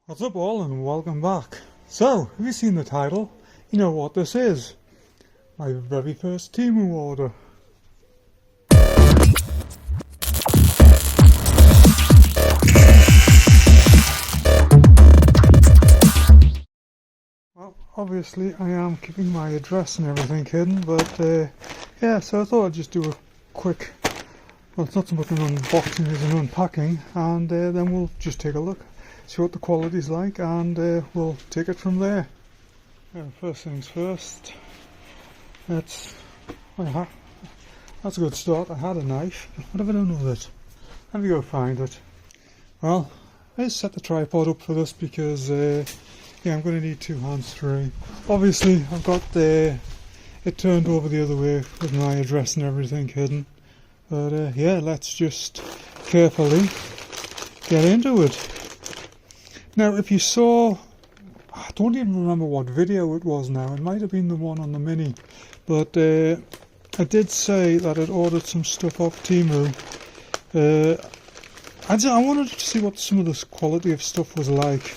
What's up all and welcome back. So, have you seen the title? You know what this is. My very first Temu order. Well, obviously I am keeping my address and everything hidden, but yeah, so I thought I'd just do a quick, well, it's not so much an unboxing as an unpacking, and then we'll just take a look. See what the quality's like, and we'll take it from there. First things first, that's a good start. I had a knife. What have I done with it? Let me go find it. Well, I just set the tripod up for this because yeah, I'm going to need two hands free. Obviously I've got it turned over the other way with my address and everything hidden, but yeah, let's just carefully get into it. Now, if you saw, I don't even remember what video it was now, it might have been the one on the Mini, but I did say that I'd ordered some stuff off Temu. I wanted to see what some of the quality of stuff was like.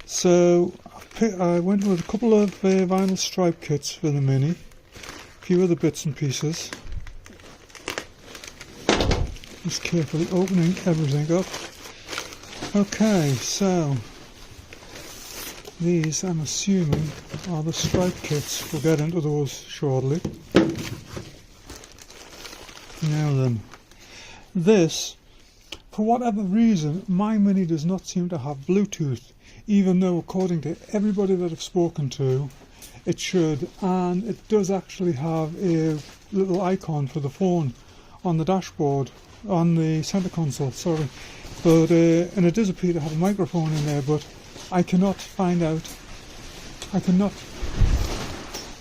So, I went with a couple of vinyl stripe kits for the Mini, a few other bits and pieces. Just carefully opening everything up. Okay, so these, I'm assuming, are the stripe kits. We'll get into those shortly. Now then, this, for whatever reason, my Mini does not seem to have Bluetooth, even though according to everybody that I've spoken to, it should, and it does actually have a little icon for the phone on the dashboard, on the center console, sorry. But and it does appear to have a microphone in there, but I cannot find out. Oh,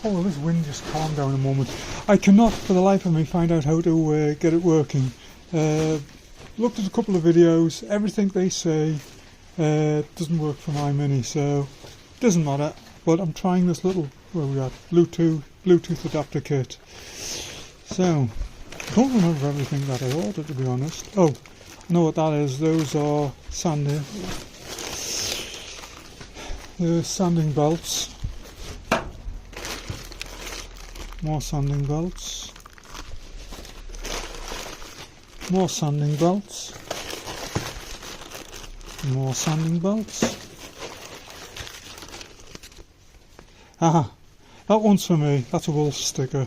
well, this wind just calmed down a moment. I cannot, for the life of me, find out how to get it working. Looked at a couple of videos. Everything they say doesn't work for my Mini, so it doesn't matter. But I'm trying this little, where we got Bluetooth adapter kit. So I don't remember everything that I ordered, to be honest. Oh. I know what that is. Those are sanding belts. More sanding belts. More sanding belts. More sanding belts. Aha, that one's for me. That's a wolf sticker.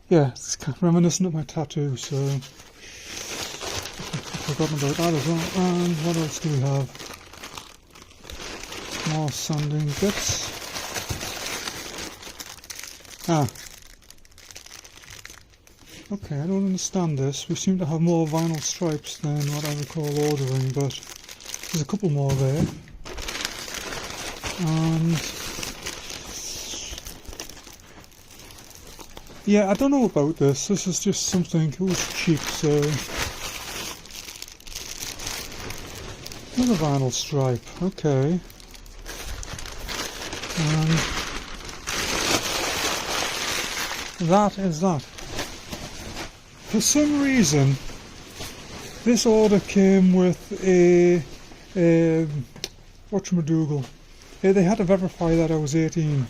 Yeah, it's kind of reminiscent of my tattoo, so I've forgotten about that as well. And what else do we have? More sanding bits. Okay, I don't understand this. We seem to have more vinyl stripes than what I recall ordering, but there's a couple more there. And yeah, I don't know about this. This is just something, it was cheap, so another vinyl stripe, okay. And that is that. For some reason, this order came with a whatchamacallit. They had to verify that I was 18.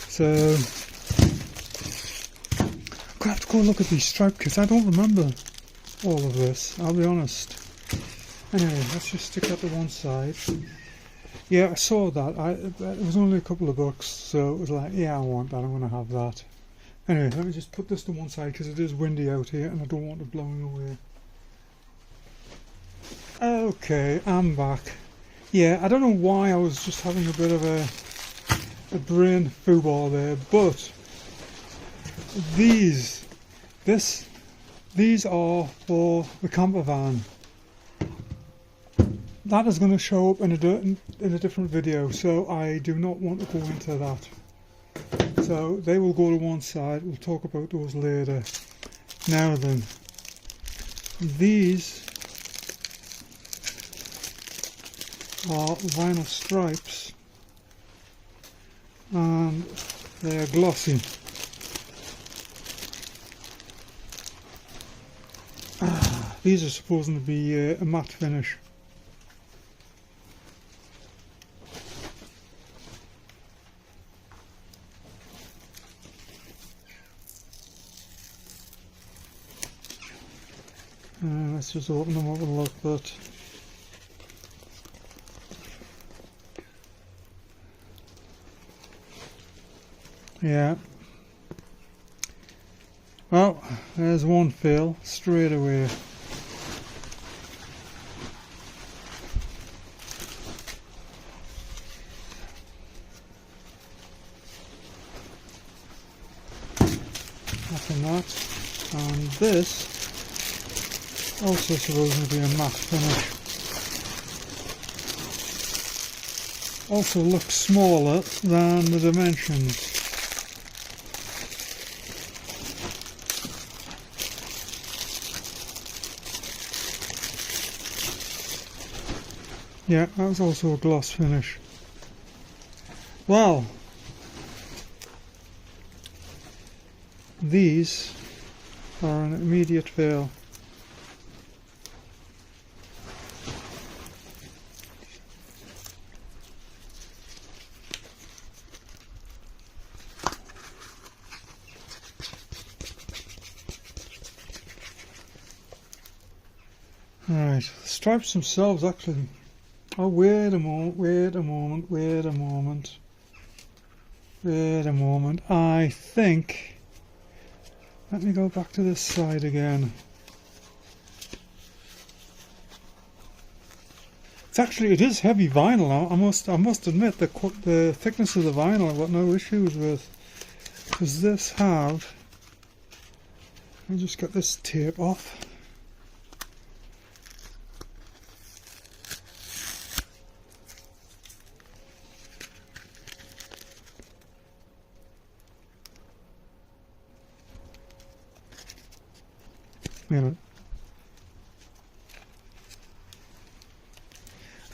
So I have to go look at these stripe kits. I don't remember all of this, I'll be honest. Anyway, let's just stick that to one side. Yeah, I saw that. It was only a couple of bucks, so it was like, yeah, I want that, I'm going to have that. Anyway, let me just put this to one side because it is windy out here and I don't want it blowing away. Okay, I'm back. Yeah, I don't know why I was just having a bit of a brain football there, but these are for the camper van. That is going to show up in a different video, so I do not want to go into that. So they will go to one side. We'll talk about those later. Now then, these are vinyl stripes, and they are glossy. these are supposed to be a matte finish. Let's just open them up and look, but yeah. Well, there's one fail straight away. Nothing that. And this also supposed to be a matte finish. Also looks smaller than the dimensions. Yeah, that was also a gloss finish. Well, these are an immediate fail. Right, the stripes themselves actually. Oh, wait a moment. I think. Let me go back to this side again. It is heavy vinyl. I must admit the thickness of the vinyl I've got no issues with. Does this have? Let me just get this tape off.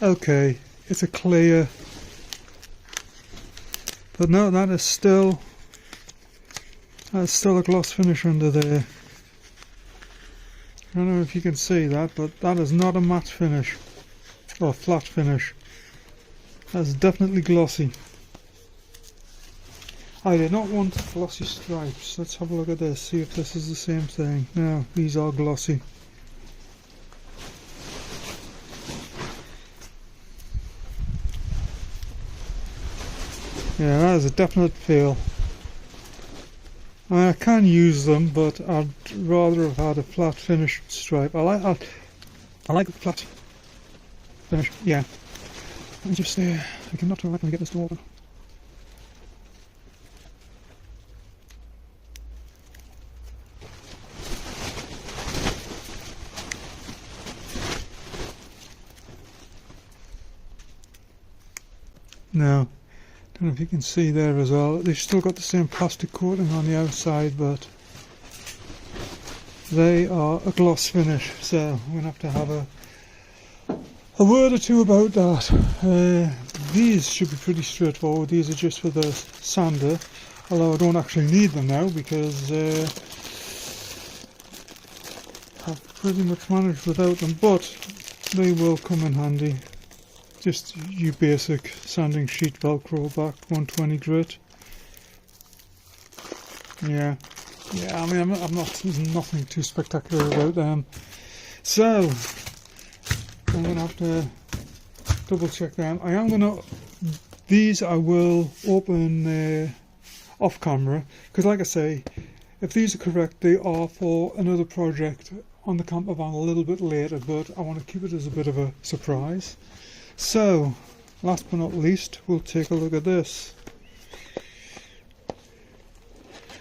Okay, it's a clear, but no, that is still a gloss finish under there. I don't know if you can see that, but that is not a matte finish or flat finish. That's definitely glossy. I did not want glossy stripes. Let's have a look at this, see if this is the same thing. No, these are glossy. Yeah, that is a definite fail. I can use them, but I'd rather have had a flat finish stripe. I like the flat finish. Yeah. Let me just I cannot let me get this to open. Now, don't know if you can see there as well. They've still got the same plastic coating on the outside, but they are a gloss finish. So we're gonna have to have a word or two about that. These should be pretty straightforward. These are just for the sander, although I don't actually need them now because I've pretty much managed without them. But they will come in handy. Just your basic sanding sheet Velcro back, 120 grit. Yeah. I mean, there's nothing too spectacular about them. So I'm gonna have to double check them. These I will open off camera, because like I say, if these are correct, they are for another project on the camper van a little bit later, but I want to keep it as a bit of a surprise. So, last but not least, we'll take a look at this.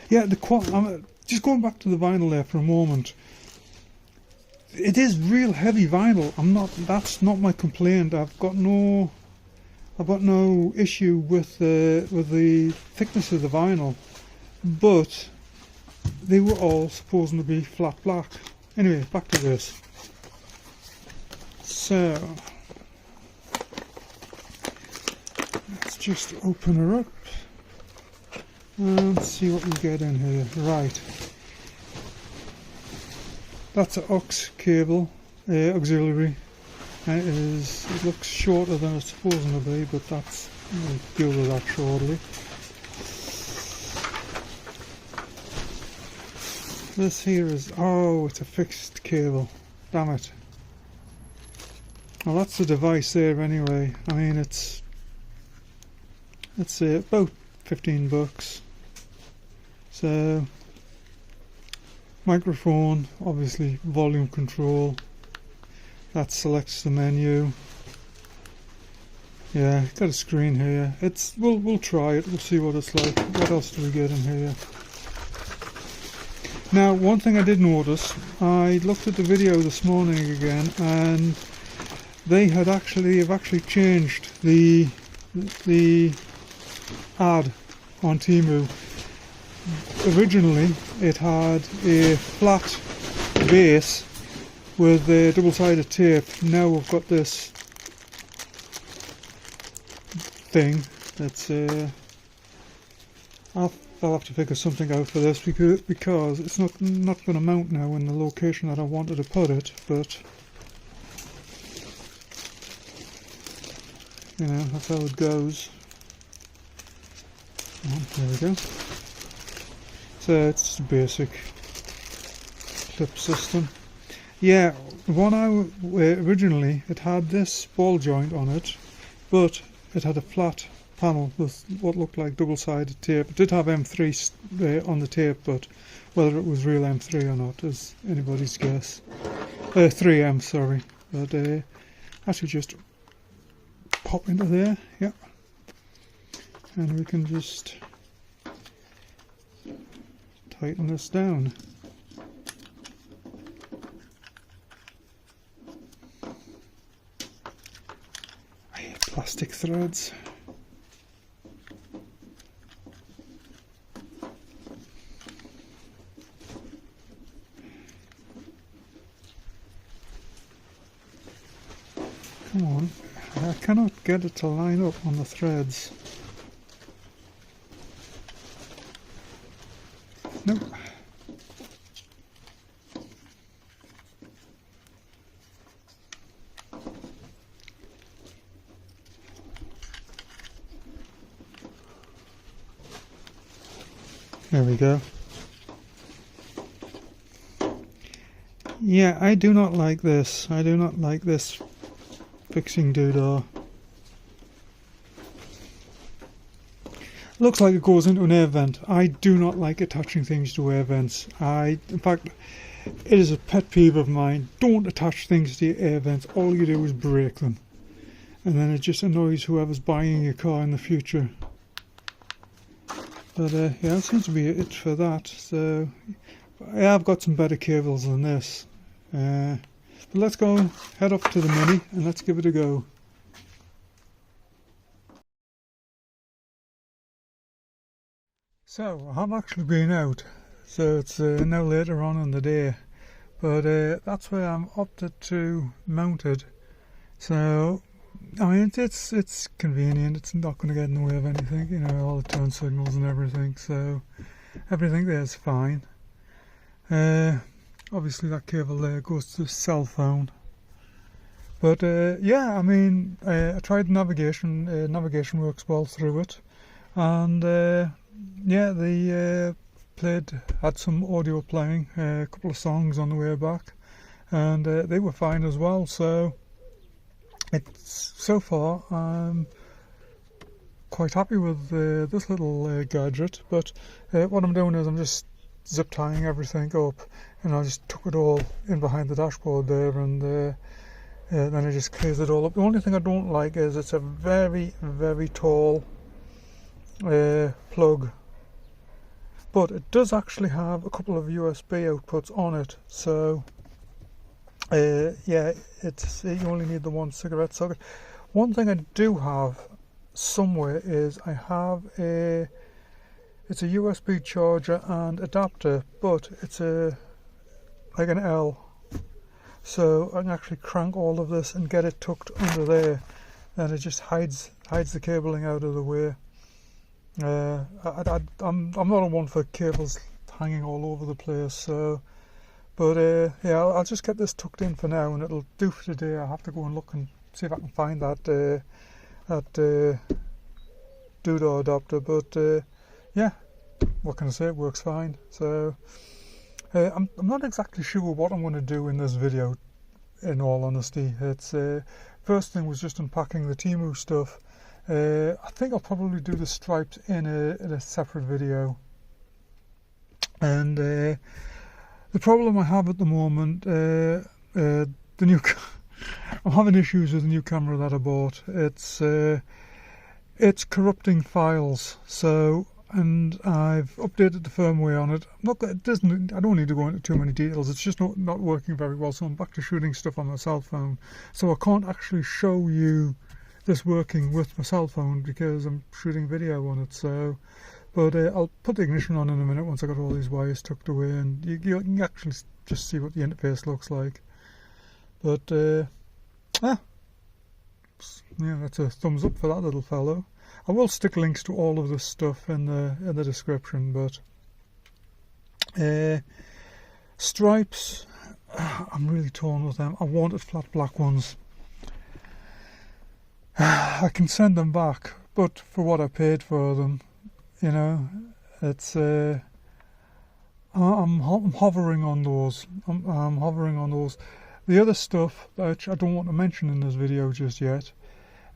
Yeah, just going back to the vinyl there for a moment. It is real heavy vinyl. That's not my complaint. I've got no issue with the thickness of the vinyl, but they were all supposed to be flat black. Anyway, back to this. So let's just open her up and see what we get in here. Right. That's an aux cable, auxiliary. And it looks shorter than it's supposed to be, but we'll deal with that shortly. This here is, oh, it's a fixed cable. Damn it. Well, that's the device there anyway. I mean, it's about 15 bucks. So, microphone, obviously volume control. That selects the menu. Yeah, got a screen here. We'll try it. We'll see what it's like. What else do we get in here? Now, one thing I did notice, I looked at the video this morning again, and they have actually changed the ad on Temu. Originally, it had a flat base with double-sided tape. Now we've got this thing that's I'll have to figure something out for this because it's not going to mount now in the location that I wanted to put it, but you know, that's how it goes. There we go. So it's a basic clip system. Yeah, the one originally, it had this ball joint on it, but it had a flat panel with what looked like double-sided tape. It did have M3 on the tape, but whether it was real M3 or not is anybody's guess. 3M, sorry. But actually just pop into there, yep. And we can just tighten this down. I hate plastic threads. Come on, I cannot get it to line up on the threads. Nope. There we go. Yeah, I do not like this. I do not like this fixing doodah. Looks like it goes into an air vent. I do not like attaching things to air vents. In fact, it is a pet peeve of mine. Don't attach things to your air vents. All you do is break them. And then it just annoys whoever's buying your car in the future. But yeah, that seems to be it for that. So, yeah, I've got some better cables than this. But let's go head up to the Mini and let's give it a go. So I have actually been out, so it's now later on in the day, but that's where I'm opted to mount it. So I mean it's convenient. It's not going to get in the way of anything, you know, all the turn signals and everything. So everything there is fine. Obviously that cable there goes to the cell phone. But yeah, I mean, I tried navigation. Navigation works well through it, and yeah, they had some audio playing, a couple of songs on the way back, and they were fine as well. So so far I'm quite happy with this little gadget. But what I'm doing is I'm just zip tying everything up, and I just tuck it all in behind the dashboard there, and then it just clears it all up. The only thing I don't like is it's a very, very tall plug, but it does actually have a couple of USB outputs on it. So yeah, you only need the one cigarette socket. One thing I do have somewhere is I have it's a USB charger and adapter, but it's like an L, so I can actually crank all of this and get it tucked under there, and it just hides the cabling out of the way. I'm not a one for cables hanging all over the place, so But yeah, I'll just get this tucked in for now, and it'll do for today. I'll have to go and look and see if I can find that doodah adapter. But yeah, what can I say? It works fine. So I'm not exactly sure what I'm going to do in this video. In all honesty, it's first thing was just unpacking the Temu stuff. I think I'll probably do the stripes in a separate video. And the problem I have at the moment, the new I'm having issues with the new camera that I bought. It's corrupting files. So, and I've updated the firmware on it. I don't need to go into too many details. It's just not working very well. So I'm back to shooting stuff on my cell phone. So I can't actually show you this working with my cell phone because I'm shooting video on it. So, but I'll put the ignition on in a minute once I got all these wires tucked away, and you can actually just see what the interface looks like. But yeah, that's a thumbs up for that little fellow. I will stick links to all of this stuff in the description, but stripes, I'm really torn with them. I wanted flat black ones. I can send them back, but for what I paid for them, you know, it's I'm hovering on those. I'm hovering on those. The other stuff that I don't want to mention in this video just yet.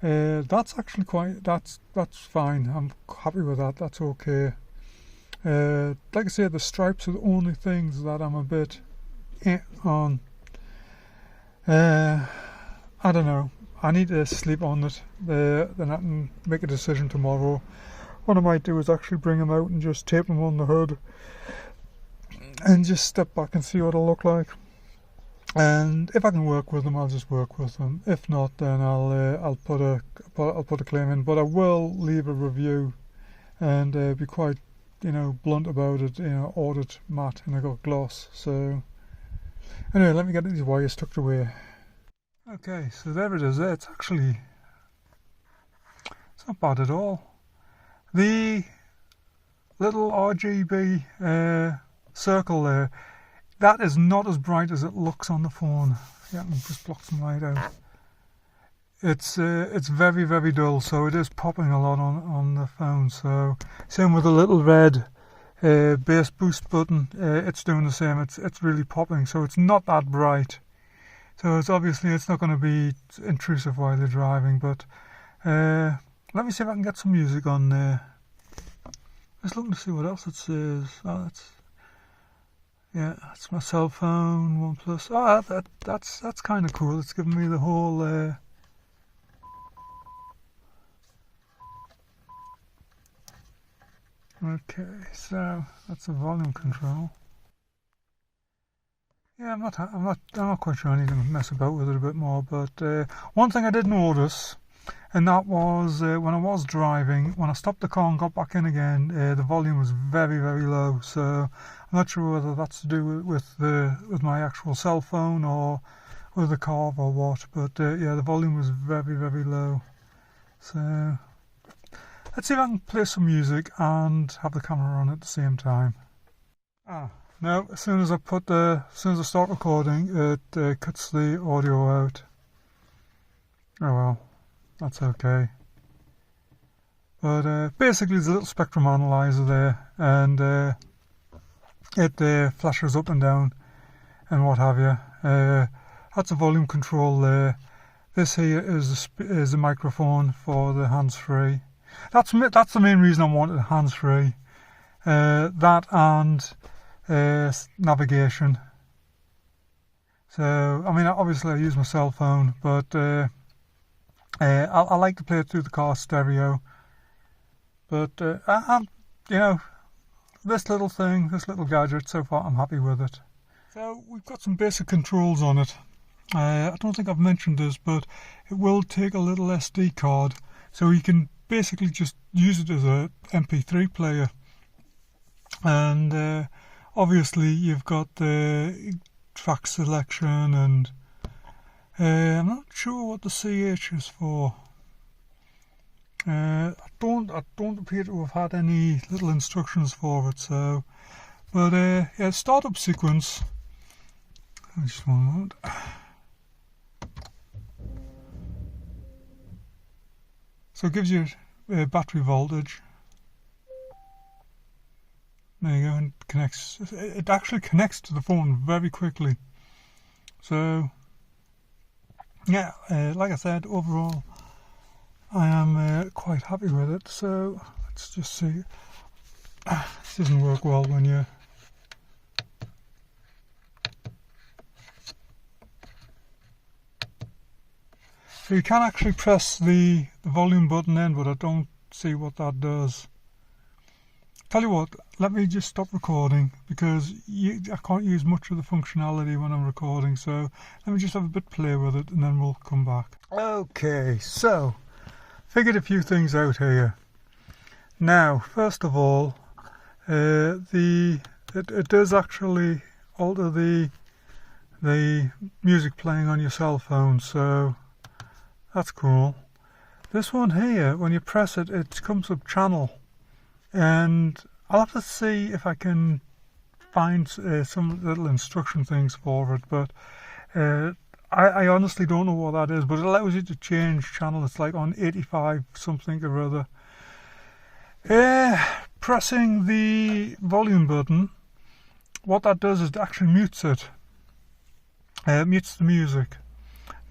That's actually that's fine. I'm happy with that. That's okay. Like I said, the stripes are the only things that I'm a bit on. I don't know. I need to sleep on it. Then I can make a decision tomorrow. What I might do is actually bring them out and just tape them on the hood, and just step back and see what it'll look like. And if I can work with them, I'll just work with them. If not, then I'll put a claim in. But I will leave a review and be quite, blunt about it. Ordered matte and I got gloss. So anyway, let me get these wires tucked away. Okay, so there it is. It's not bad at all. The little RGB circle there. That is not as bright as it looks on the phone. Yeah, I can just block some light out. It's very, very dull, so it is popping a lot on the phone. So same with the little red bass boost button. It's doing the same. It's really popping, so it's not that bright. So it's not going to be intrusive while you're driving. But let me see if I can get some music on there. Just looking to see what else it says. Oh, yeah, that's my cell phone, OnePlus. Oh, that's kind of cool. It's giving me the whole okay, so that's the volume control. Yeah, I'm not quite sure. I need to mess about with it a bit more. But one thing I did notice, and that was when I was driving, when I stopped the car and got back in again, the volume was very, very low. So I'm not sure whether that's to do with my actual cell phone or with the car or what. But yeah, the volume was very, very low. So let's see if I can play some music and have the camera on at the same time. Now, as soon as I start recording, it cuts the audio out. Oh well. That's okay. But basically there's a little spectrum analyzer there, and it flashes up and down and what have you. That's a volume control there. This here is a microphone for the hands-free. That's the main reason I wanted hands-free. That and navigation. So I mean, obviously I use my cell phone, but I like to play it through the car stereo. But this little gadget, so far I'm happy with it. So we've got some basic controls on it. I don't think I've mentioned this, but it will take a little SD card, so you can basically just use it as a MP3 player. And obviously you've got the track selection, and I'm not sure what the CH is for. I don't appear to have had any little instructions for it. So, but yeah, startup sequence. Just one moment. So it gives you battery voltage. There you go, and connects. It actually connects to the phone very quickly. So yeah, like I said, overall I am quite happy with it. So let's just see. This doesn't work well when you so you can actually press the volume button in, but I don't see what that does. Tell you what, let me just stop recording because I can't use much of the functionality when I'm recording, so let me just have a bit play with it and then we'll come back. Okay, so figured a few things out here. Now, first of all, it does actually alter the music playing on your cell phone, so that's cool. This one here, when you press it, it comes up channel. And I'll have to see if I can find some little instruction things for it, but I honestly don't know what that is, but it allows you to change channel. It's like on 85 something or other. Pressing the volume button, what that does is it actually mutes it. Mutes the music.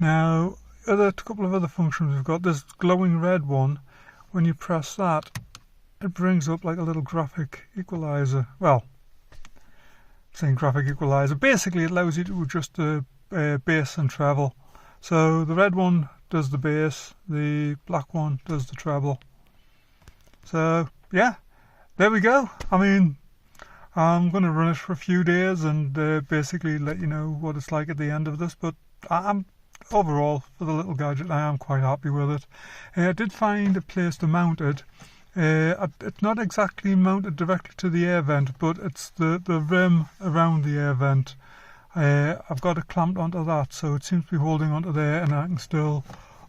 Now, a couple of other functions we've got. This glowing red one, when you press that, it brings up like a little graphic equalizer. Well, saying graphic equalizer, basically it allows you to adjust the bass and treble. So the red one does the bass, the black one does the treble. So yeah, there we go. I mean, I'm going to run it for a few days and basically let you know what it's like at the end of this, but I'm overall, for the little gadget, I am quite happy with it. I did find a place to mount it. It's not exactly mounted directly to the air vent, but it's the rim around the air vent. I've got it clamped onto that, so it seems to be holding onto there, and I can still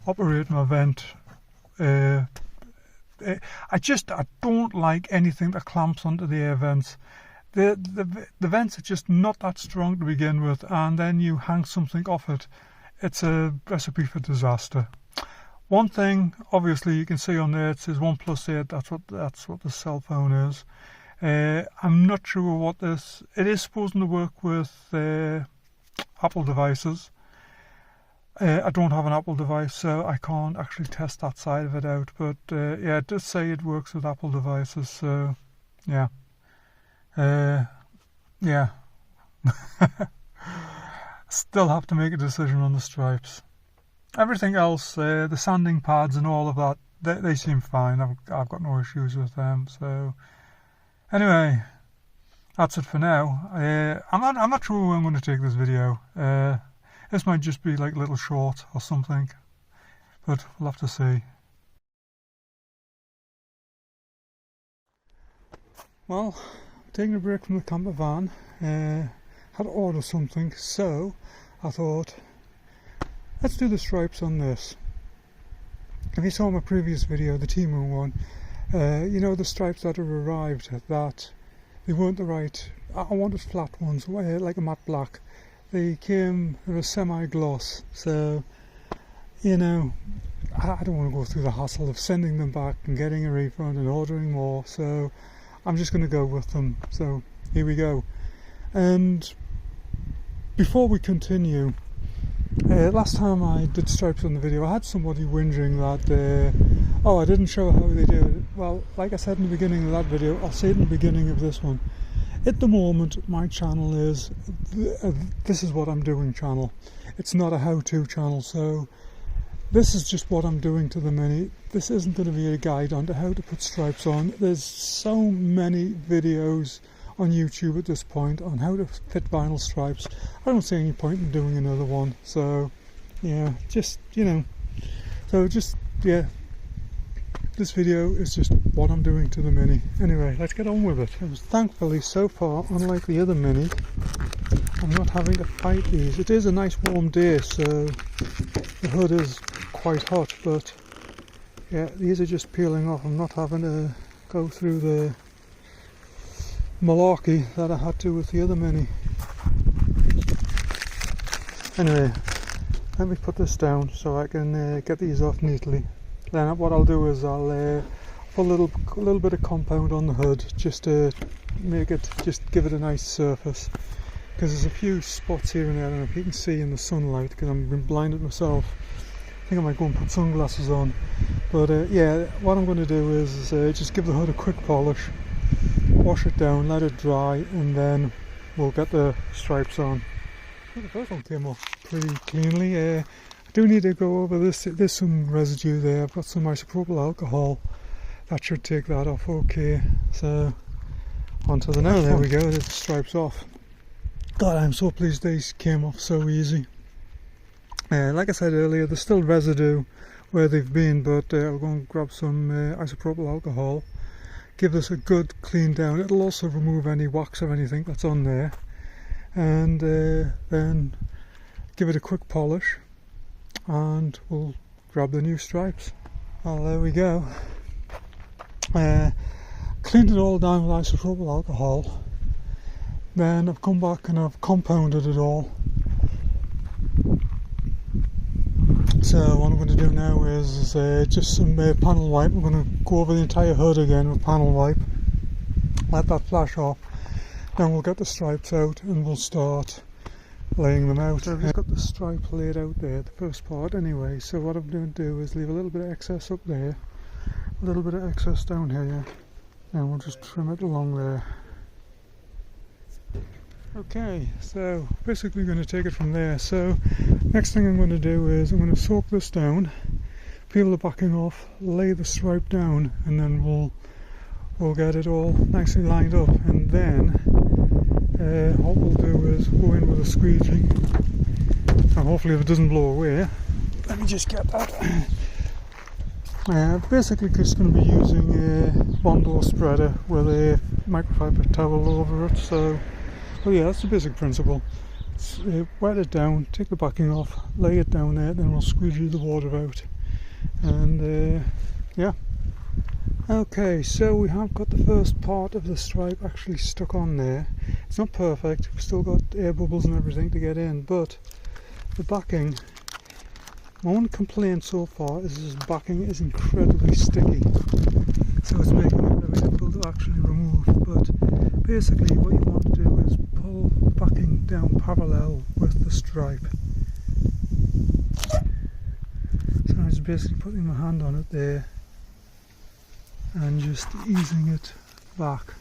operate my vent. I don't like anything that clamps onto the air vents. The vents are just not that strong to begin with, and then you hang something off it. It's a recipe for disaster. One thing, obviously, you can see on there, it says 1+8. That's what the cell phone is. I'm not sure what this. It is supposed to work with Apple devices. I don't have an Apple device, so I can't actually test that side of it out. But yeah, it does say it works with Apple devices. So yeah, yeah. Still have to make a decision on the stripes. Everything else, the sanding pads and all of that, they seem fine. I've got no issues with them. So anyway, that's it for now. I'm not sure where I'm going to take this video. This might just be like a little short or something, but we'll have to see. Well, taking a break from the camper van, had to order something, so I thought, let's do the stripes on this. If you saw my previous video, the Temu one, you know the stripes that have arrived, that they weren't the right. I wanted flat ones, like a matte black. They came in a semi-gloss, so you know, I don't want to go through the hassle of sending them back and getting a refund and ordering more, so I'm just going to go with them. So here we go. And before we continue, last time I did stripes on the video, I had somebody whinging that oh, I didn't show how they do it. Well, like I said in the beginning of that video, I'll say it in the beginning of this one. At the moment, my channel is this is what I'm doing channel. It's not a how-to channel, so this is just what I'm doing to the Mini. This isn't going to be a guide on to how to put stripes on. There's so many videos on YouTube at this point on how to fit vinyl stripes. I don't see any point in doing another one. So yeah, just, you know, so just, yeah, this video is just what I'm doing to the Mini. Anyway, let's get on with it. Thankfully, so far, unlike the other Mini, I'm not having to fight these. It is a nice warm day, so the hood is quite hot, but yeah, these are just peeling off. I'm not having to go through the malarkey that I had to with the other Mini. Anyway, let me put this down so I can get these off neatly. Then what I'll do is I'll put a little bit of compound on the hood just to give it a nice surface, because there's a few spots here and there, and if you can see in the sunlight, because I've been blinded myself, I think I might go and put sunglasses on. But yeah, what I'm going to do is just give the hood a quick polish, wash it down, let it dry, and then we'll get the stripes on. Well, the first one came off pretty cleanly. I do need to go over this. There's some residue there. I've got some isopropyl alcohol. That should take that off okay. So onto the next one. There we go, there's the stripes off. God, I'm so pleased these came off so easy. Like I said earlier, there's still residue where they've been, but I'll go and grab some isopropyl alcohol, give this a good clean down. It'll also remove any wax or anything that's on there, and then give it a quick polish, and we'll grab the new stripes. Well, there we go. Cleaned it all down with isopropyl alcohol, then I've come back and I've compounded it all. So what I'm going to do now is just some panel wipe. I'm going to go over the entire hood again with panel wipe, let that flash off, then we'll get the stripes out and we'll start laying them out. So I've just got the stripe laid out there, the first part anyway, so what I'm going to do is leave a little bit of excess up there, a little bit of excess down here, and we'll just trim it along there. Okay, so basically going to take it from there. So next thing I'm going to do is I'm going to soak this down, peel the backing off, lay the stripe down, and then we'll get it all nicely lined up, and then what we'll do is go in with a squeegee, and hopefully if it doesn't blow away. Let me just get that. Basically just going to be using a Bondo spreader with a microfiber towel over it. So, well, yeah, that's the basic principle. Wet it down, take the backing off, lay it down there, then we'll squeegee the water out, and yeah. Okay, so we have got the first part of the stripe actually stuck on there. It's not perfect, we've still got air bubbles and everything to get in, but the backing, my only complaint so far is this backing is incredibly sticky, so it's making it very difficult to actually remove. But basically what you want to do is pull the backing down parallel with the stripe. So I'm just basically putting my hand on it there and just easing it back.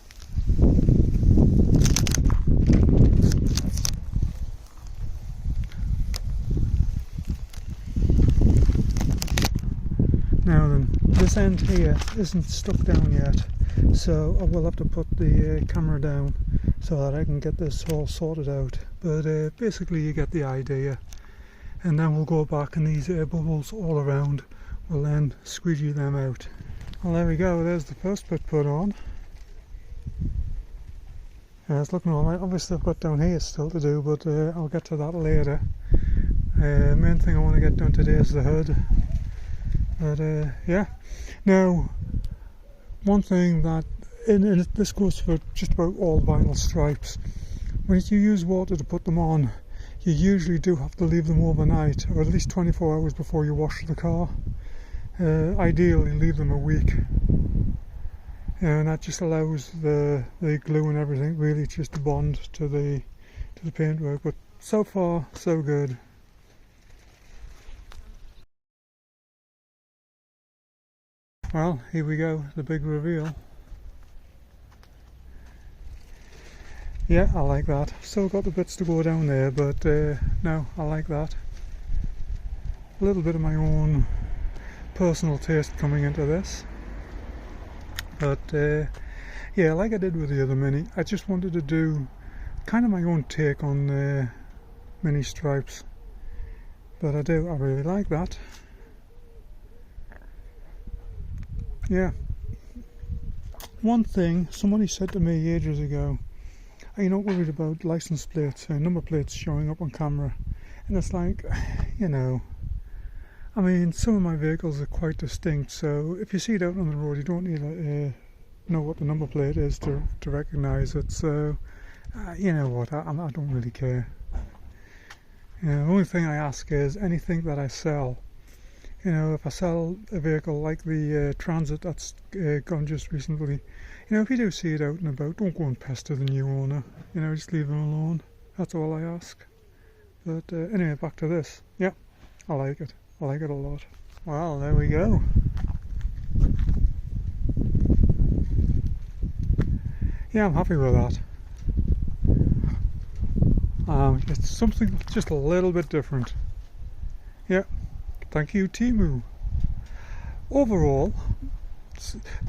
Now then, this end here isn't stuck down yet, so I will have to put the camera down so that I can get this all sorted out. But basically you get the idea, and then we'll go back and these air bubbles all around, we'll then squeegee them out. Well, there we go, there's the first bit put on. It's looking alright. Obviously I've got down here still to do, but I'll get to that later. Main thing I want to get done today is the hood. But yeah, now one thing that, and this goes for just about all vinyl stripes, when you use water to put them on, you usually do have to leave them overnight, or at least 24 hours before you wash the car. Ideally leave them a week, and that just allows the glue and everything really just to bond to the paintwork. But so far so good. Well, here we go, the big reveal. Yeah, I like that. Still got the bits to go down there, but no, I like that. A little bit of my own personal taste coming into this, but yeah, like I did with the other Mini, I just wanted to do kind of my own take on Mini stripes, but I really like that. Yeah. One thing somebody said to me ages ago, are you not worried about license plates and number plates showing up on camera? And it's like, you know, I mean, some of my vehicles are quite distinct, so if you see it out on the road you don't need to know what the number plate is to recognise it. So you know what, I don't really care. You know, the only thing I ask is anything that I sell. You know, if I sell a vehicle like the Transit that's gone just recently, you know, if you do see it out and about, don't go and pester the new owner. You know, just leave them alone. That's all I ask. But anyway, back to this. Yeah, I like it. I like it a lot. Well, there we go. Yeah, I'm happy with that. It's something just a little bit different. Yeah, thank you, Temu. Overall,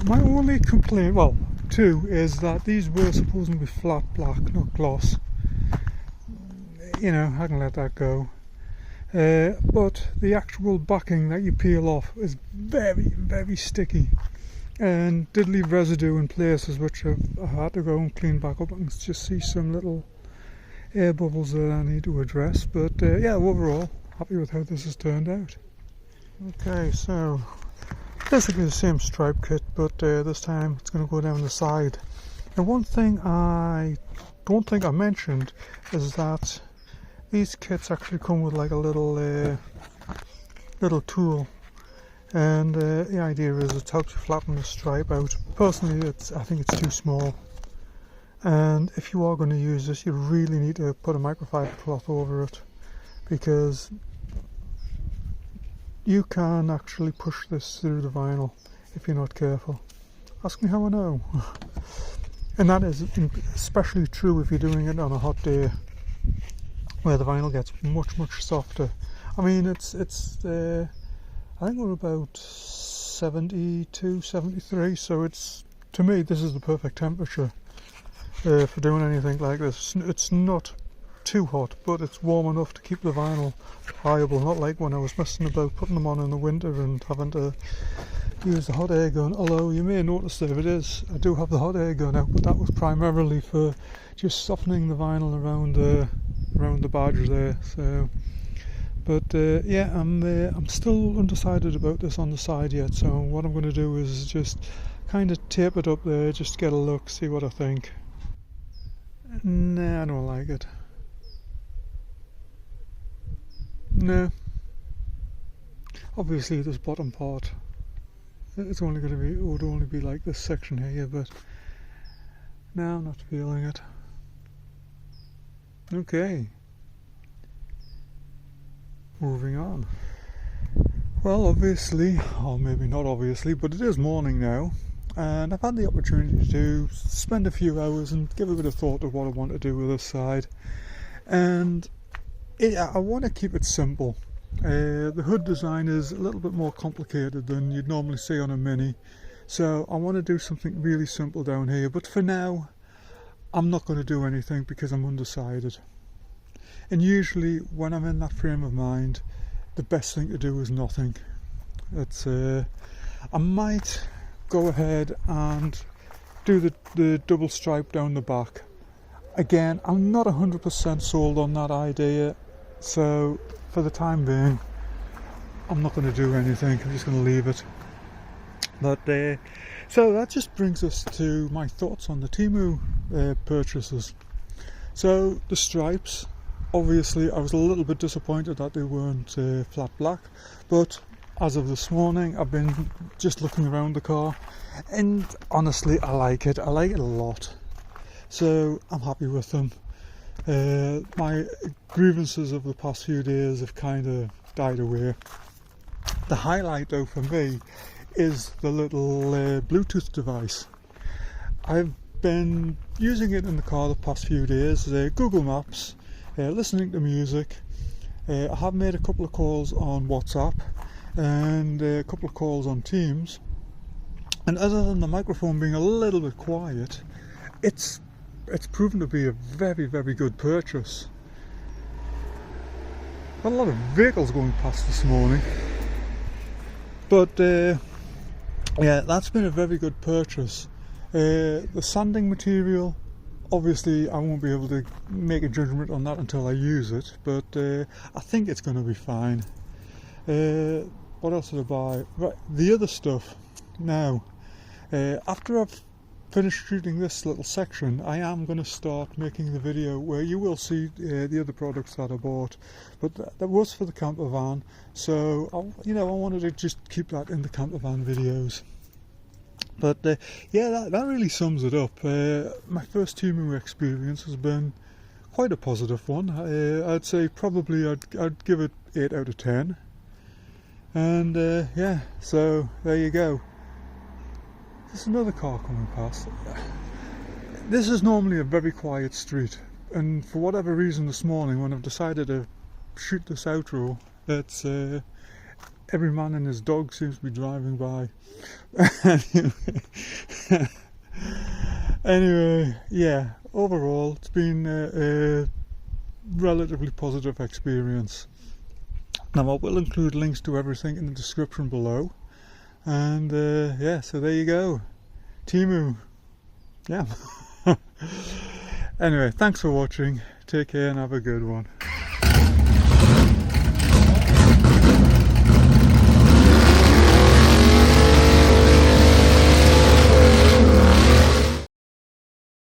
my only complaint, well, two, is that these were supposed to be flat black, not gloss. You know, I can let that go. But the actual backing that you peel off is very, very sticky, and did leave residue in places which I had to go and clean back up. I can just see some little air bubbles that I need to address, but yeah, overall happy with how this has turned out. Okay, so basically the same stripe kit, but this time it's going to go down the side. And one thing I don't think I mentioned is that these kits actually come with like a little tool, and the idea is it helps you flatten the stripe out. Personally, I think it's too small, and if you are going to use this, you really need to put a microfiber cloth over it, because you can actually push this through the vinyl if you're not careful. Ask me how I know. And that is especially true if you're doing it on a hot day, where the vinyl gets much softer. I mean, it's I think we're about 72, 73, so it's, to me, this is the perfect temperature for doing anything like this. It's not too hot, but it's warm enough to keep the vinyl pliable, not like when I was messing about putting them on in the winter and having to use the hot air gun. Although you may notice there it is, I do have the hot air gun out, but that was primarily for just softening the vinyl around the badge there. So, but yeah, I'm still undecided about this on the side yet, so what I'm going to do is just kind of tape it up there, just get a look, see what I think. Nah, I don't like it. No. Obviously this bottom part, it's only going to be, it would only be like this section here, but no, I'm not feeling it. Okay. Moving on. Well, obviously, or maybe not obviously, but it is morning now, and I've had the opportunity to spend a few hours and give a bit of thought to what I want to do with this side. And I want to keep it simple. The hood design is a little bit more complicated than you'd normally see on a Mini, so I want to do something really simple down here, but for now I'm not going to do anything because I'm undecided. And usually when I'm in that frame of mind, the best thing to do is nothing. It's I might go ahead and do the double stripe down the back. Again, I'm not 100% sold on that idea, so for the time being I'm not going to do anything. I'm just going to leave it. But so that just brings us to my thoughts on the Temu purchases. So the stripes, obviously I was a little bit disappointed that they weren't flat black, but as of this morning I've been just looking around the car, and honestly I like it a lot, so I'm happy with them. My grievances of the past few days have kind of died away. The highlight though for me is the little Bluetooth device. I've been using it in the car the past few days, Google Maps, listening to music. I have made a couple of calls on WhatsApp and a couple of calls on Teams, and other than the microphone being a little bit quiet, it's proven to be a very good purchase. Got a lot of vehicles going past this morning, but yeah, that's been a very good purchase. The sanding material, obviously I won't be able to make a judgment on that until I use it, but I think it's going to be fine. What else did I buy? Right, the other stuff now, after I've finished shooting this little section, I am going to start making the video where you will see the other products that I bought, but that was for the camper van, so I wanted to just keep that in the camper van videos. But yeah, that really sums it up. My first Temu experience has been quite a positive one. I'd say probably I'd give it 8 out of 10. And yeah, so there you go. There's another car coming past. This is normally a very quiet street, and for whatever reason this morning when I've decided to shoot this outro, it's every man and his dog seems to be driving by. Anyway, yeah, overall it's been a relatively positive experience. Now I will include links to everything in the description below, and yeah, so there you go, Temu. Yeah. Anyway, thanks for watching, take care and have a good one.